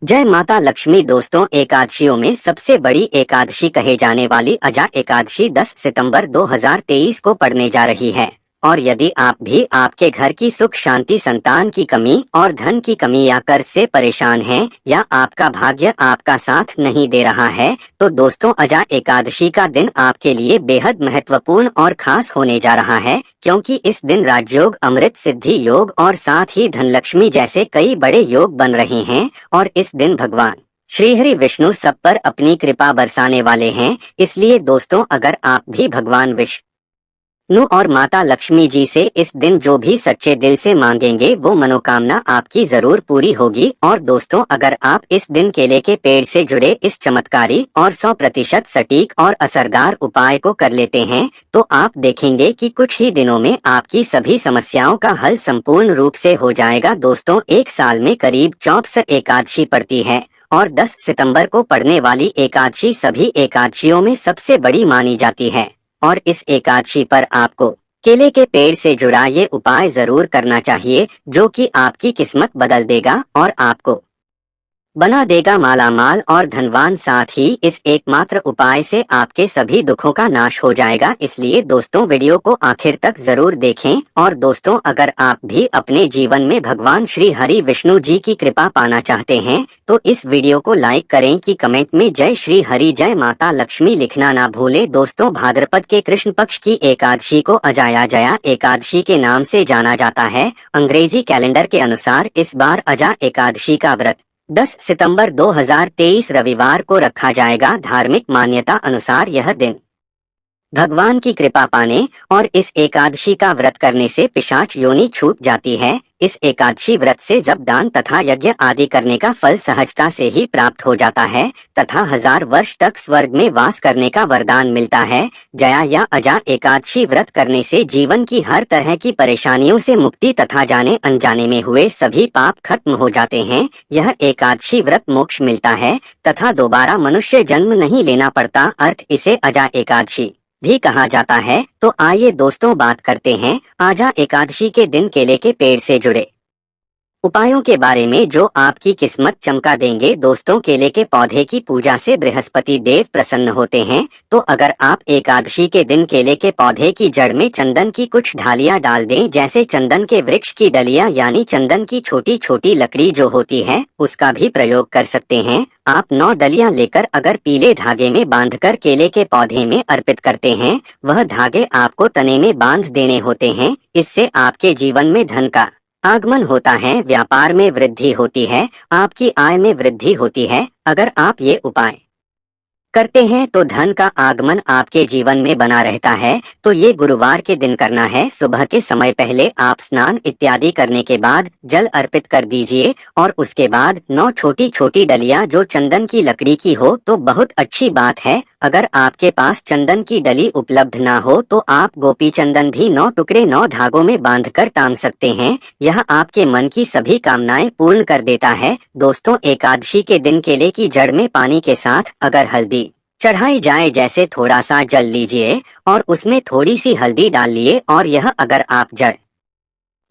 जय माता लक्ष्मी। दोस्तों, एकादशियों में सबसे बड़ी एकादशी कहे जाने वाली अजा एकादशी 10 सितंबर 2023 को पड़ने जा रही है। और यदि आप भी आपके घर की सुख शांति, संतान की कमी और धन की कमी या कर्ज से परेशान हैं, या आपका भाग्य आपका साथ नहीं दे रहा है, तो दोस्तों अजा एकादशी का दिन आपके लिए बेहद महत्वपूर्ण और खास होने जा रहा है, क्योंकि इस दिन राजयोग, अमृत सिद्धि योग और साथ ही धनलक्ष्मी जैसे कई बड़े योग बन रहे हैं। और इस दिन भगवान श्री हरि विष्णु सब पर अपनी कृपा बरसाने वाले हैं। इसलिए दोस्तों, अगर आप भी भगवान विष्णु और माता लक्ष्मी जी से इस दिन जो भी सच्चे दिल से मांगेंगे वो मनोकामना आपकी जरूर पूरी होगी। और दोस्तों, अगर आप इस दिन केले के पेड़ से जुड़े इस चमत्कारी और 100% सटीक और असरदार उपाय को कर लेते हैं, तो आप देखेंगे कि कुछ ही दिनों में आपकी सभी समस्याओं का हल संपूर्ण रूप से हो जाएगा। दोस्तों, एक साल में करीब 24 एकादशी पड़ती है और 10 सितंबर को पड़ने वाली एकादशी सभी एकादशियों में सबसे बड़ी मानी जाती है। और इस एकादशी पर आपको केले के पेड़ से जुड़ा ये उपाय जरूर करना चाहिए, जो कि आपकी किस्मत बदल देगा और आपको बना देगा मालामाल और धनवान। साथ ही इस एकमात्र उपाय से आपके सभी दुखों का नाश हो जाएगा। इसलिए दोस्तों, वीडियो को आखिर तक जरूर देखें। और दोस्तों, अगर आप भी अपने जीवन में भगवान श्री हरि विष्णु जी की कृपा पाना चाहते हैं, तो इस वीडियो को लाइक करें कि कमेंट में जय श्री हरि जय माता लक्ष्मी लिखना ना भूले। दोस्तों, भाद्रपद के कृष्ण पक्ष की एकादशी को अजाया जया एकादशी के नाम से जाना जाता है। अंग्रेजी कैलेंडर के अनुसार इस बार अजा एकादशी का व्रत 10 सितंबर 2023 रविवार को रखा जाएगा। धार्मिक मान्यता अनुसार यह दिन भगवान की कृपा पाने और इस एकादशी का व्रत करने से पिशाच योनि छूट जाती है। इस एकादशी व्रत से जब दान तथा यज्ञ आदि करने का फल सहजता से ही प्राप्त हो जाता है तथा 1000 वर्ष तक स्वर्ग में वास करने का वरदान मिलता है। जया या अजा एकादशी व्रत करने से जीवन की हर तरह की परेशानियों से मुक्ति तथा जाने अनजाने में हुए सभी पाप खत्म हो जाते हैं। यह एकादशी व्रत मोक्ष मिलता है तथा दोबारा मनुष्य जन्म नहीं लेना पड़ता, अर्थ इसे अजा एकादशी भी कहा जाता है। तो आइए दोस्तों, बात करते हैं आजा एकादशी के दिन केले के पेड़ से जुड़े उपायों के बारे में, जो आपकी किस्मत चमका देंगे। दोस्तों, केले के पौधे की पूजा से बृहस्पति देव प्रसन्न होते हैं। तो अगर आप एकादशी के दिन केले के पौधे की जड़ में चंदन की कुछ ढालियां डाल दें, जैसे चंदन के वृक्ष की डलियां यानी चंदन की छोटी छोटी लकड़ी जो होती है, उसका भी प्रयोग कर सकते हैं। आप 9 डलियां लेकर अगर पीले धागे में बांधकर केले के पौधे में अर्पित करते हैं, वह धागे आपको तने में बांध देने होते हैं। इससे आपके जीवन में धन का आगमन होता है, व्यापार में वृद्धि होती है, आपकी आय में वृद्धि होती है। अगर आप ये उपाय करते हैं तो धन का आगमन आपके जीवन में बना रहता है। तो ये गुरुवार के दिन करना है। सुबह के समय पहले आप स्नान इत्यादि करने के बाद जल अर्पित कर दीजिए और उसके बाद 9 छोटी छोटी डलियां जो चंदन की लकड़ी की हो तो बहुत अच्छी बात है। अगर आपके पास चंदन की डली उपलब्ध ना हो तो आप गोपी चंदन भी 9 टुकड़े 9 धागों में बांधकर टांग सकते हैं। यह आपके मन की सभी कामनाएं पूर्ण कर देता है। दोस्तों, एकादशी के दिन केले की जड़ में पानी के साथ अगर हल्दी चढ़ाई जाए, जैसे थोड़ा सा जल लीजिए और उसमें थोड़ी सी हल्दी डाल लिए, और यह अगर आप जड़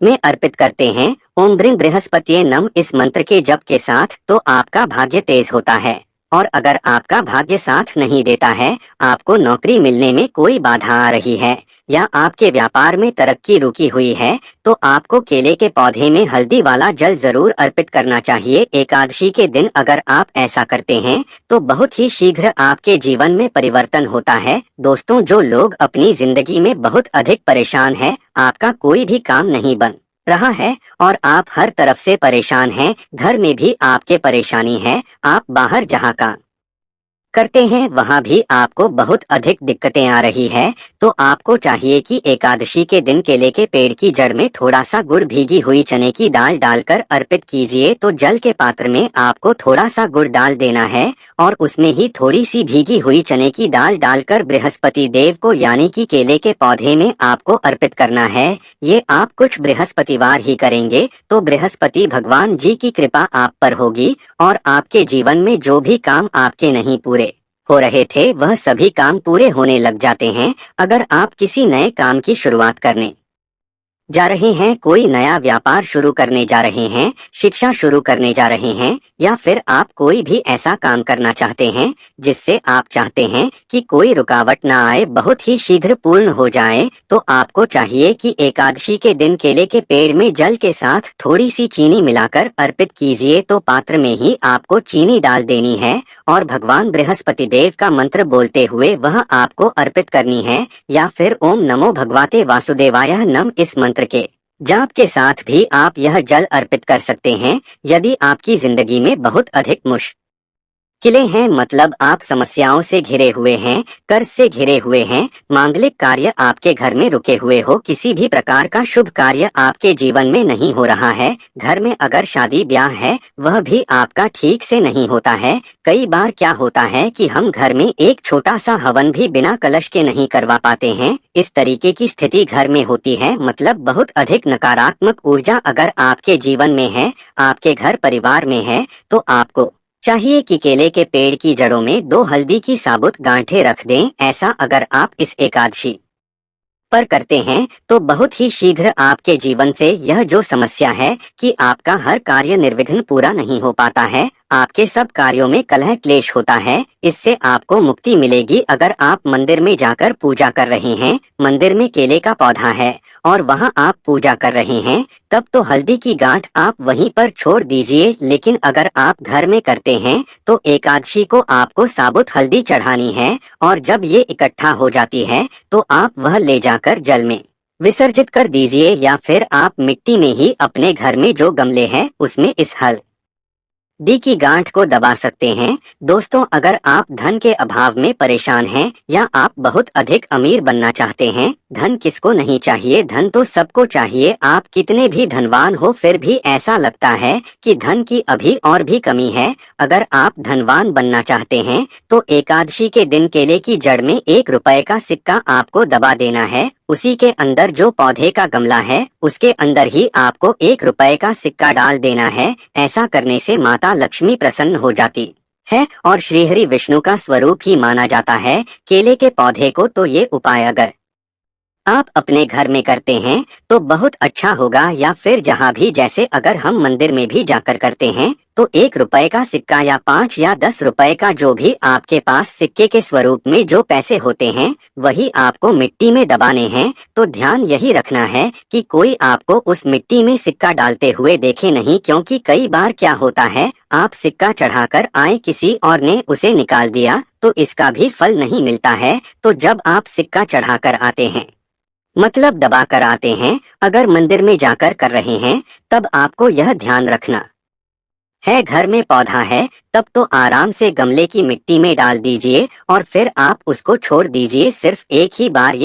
में अर्पित करते हैं ओम ब्रीं बृहस्पतिये नम इस मंत्र के जप के साथ, तो आपका भाग्य तेज होता है। और अगर आपका भाग्य साथ नहीं देता है, आपको नौकरी मिलने में कोई बाधा आ रही है या आपके व्यापार में तरक्की रुकी हुई है, तो आपको केले के पौधे में हल्दी वाला जल जरूर अर्पित करना चाहिए। एकादशी के दिन अगर आप ऐसा करते हैं तो बहुत ही शीघ्र आपके जीवन में परिवर्तन होता है। दोस्तों, जो लोग अपनी जिंदगी में बहुत अधिक परेशान हैं, आपका कोई भी काम नहीं बन रहा है और आप हर तरफ से परेशान हैं, घर में भी आपके परेशानी है, आप बाहर जहाँ काम करते हैं वहाँ भी आपको बहुत अधिक दिक्कतें आ रही है, तो आपको चाहिए कि एकादशी के दिन केले के पेड़ की जड़ में थोड़ा सा गुड़, भीगी हुई चने की दाल डालकर अर्पित कीजिए। तो जल के पात्र में आपको थोड़ा सा गुड़ डाल देना है और उसमें ही थोड़ी सी भीगी हुई चने की दाल डालकर बृहस्पति देव को यानी कि केले के पौधे में आपको अर्पित करना है। ये आप कुछ बृहस्पतिवार ही करेंगे तो बृहस्पति भगवान जी की कृपा आप पर होगी और आपके जीवन में जो भी काम आपके नहीं पूरे हो रहे थे, वह सभी काम पूरे होने लग जाते हैं। अगर आप किसी नए काम की शुरुआत करने जा रहे हैं, कोई नया व्यापार शुरू करने जा रहे हैं, शिक्षा शुरू करने जा रहे हैं, या फिर आप कोई भी ऐसा काम करना चाहते हैं जिससे आप चाहते हैं कि कोई रुकावट ना आए, बहुत ही शीघ्र पूर्ण हो जाए, तो आपको चाहिए कि एकादशी के दिन केले के पेड़ में जल के साथ थोड़ी सी चीनी मिलाकर अर्पित कीजिए। तो पात्र में ही आपको चीनी डाल देनी है और भगवान बृहस्पति देव का मंत्र बोलते हुए वह आपको अर्पित करनी है, या फिर ओम नमो भगवते वासुदेवाय नम इस मंत्र के जाप के साथ भी आप यह जल अर्पित कर सकते हैं। यदि आपकी जिंदगी में बहुत अधिक मुश्किलें हैं, मतलब आप समस्याओं से घिरे हुए हैं, कर्ज से घिरे हुए हैं, मांगलिक कार्य आपके घर में रुके हुए हो, किसी भी प्रकार का शुभ कार्य आपके जीवन में नहीं हो रहा है, घर में अगर शादी ब्याह है वह भी आपका ठीक से नहीं होता है। कई बार क्या होता है कि हम घर में एक छोटा सा हवन भी बिना कलश के नहीं करवा पाते हैं। इस तरीके की स्थिति घर में होती है, मतलब बहुत अधिक नकारात्मक ऊर्जा अगर आपके जीवन में है, आपके घर परिवार में है, तो आपको चाहिए कि केले के पेड़ की जड़ों में 2 हल्दी की साबुत गांठें रख दें। ऐसा अगर आप इस एकादशी पर करते हैं तो बहुत ही शीघ्र आपके जीवन से यह जो समस्या है कि आपका हर कार्य निर्विघ्न पूरा नहीं हो पाता है, आपके सब कार्यों में कलह क्लेश होता है, इससे आपको मुक्ति मिलेगी। अगर आप मंदिर में जाकर पूजा कर रहे हैं, मंदिर में केले का पौधा है और वहां आप पूजा कर रहे हैं, तब तो हल्दी की गांठ आप वहीं पर छोड़ दीजिए। लेकिन अगर आप घर में करते हैं तो एकादशी को आपको साबुत हल्दी चढ़ानी है, और जब ये इकट्ठा हो जाती है तो आप वह ले जाकर जल में विसर्जित कर दीजिए, या फिर आप मिट्टी में ही अपने घर में जो गमले हैं उसमें इस हल्दी की गांठ को दबा सकते हैं। दोस्तों, अगर आप धन के अभाव में परेशान हैं या आप बहुत अधिक अमीर बनना चाहते हैं, धन किसको नहीं चाहिए, धन तो सबको चाहिए। आप कितने भी धनवान हो फिर भी ऐसा लगता है कि धन की अभी और भी कमी है। अगर आप धनवान बनना चाहते हैं तो एकादशी के दिन केले की जड़ में 1 रुपए का सिक्का आपको दबा देना है, उसी के अंदर जो पौधे का गमला है उसके अंदर ही आपको 1 रुपए का सिक्का डाल देना है। ऐसा करने से माता लक्ष्मी प्रसन्न हो जाती है और श्रीहरि विष्णु का स्वरूप ही माना जाता है केले के पौधे को। तो ये उपाय अगर आप अपने घर में करते हैं तो बहुत अच्छा होगा, या फिर जहाँ भी, जैसे अगर हम मंदिर में भी जाकर करते हैं तो 1 रुपए का सिक्का या 5 या 10 रुपए का जो भी आपके पास सिक्के के स्वरूप में जो पैसे होते हैं वही आपको मिट्टी में दबाने हैं। तो ध्यान यही रखना है कि कोई आपको उस मिट्टी में सिक्का डालते हुए देखे नहीं, क्योंकि कई बार क्या होता है आप सिक्का चढ़ाकर आए, किसी और ने उसे निकाल दिया तो इसका भी फल नहीं मिलता है। तो जब आप सिक्का चढ़ाकर आते हैं, मतलब दबा कर आते हैं, अगर मंदिर में जाकर कर रहे हैं, तब आपको यह ध्यान रखना है घर में पौधा है तब तो आराम से गमले की मिट्टी में डाल दीजिए और फिर आप उसको छोड़ दीजिए। सिर्फ एक ही बार ये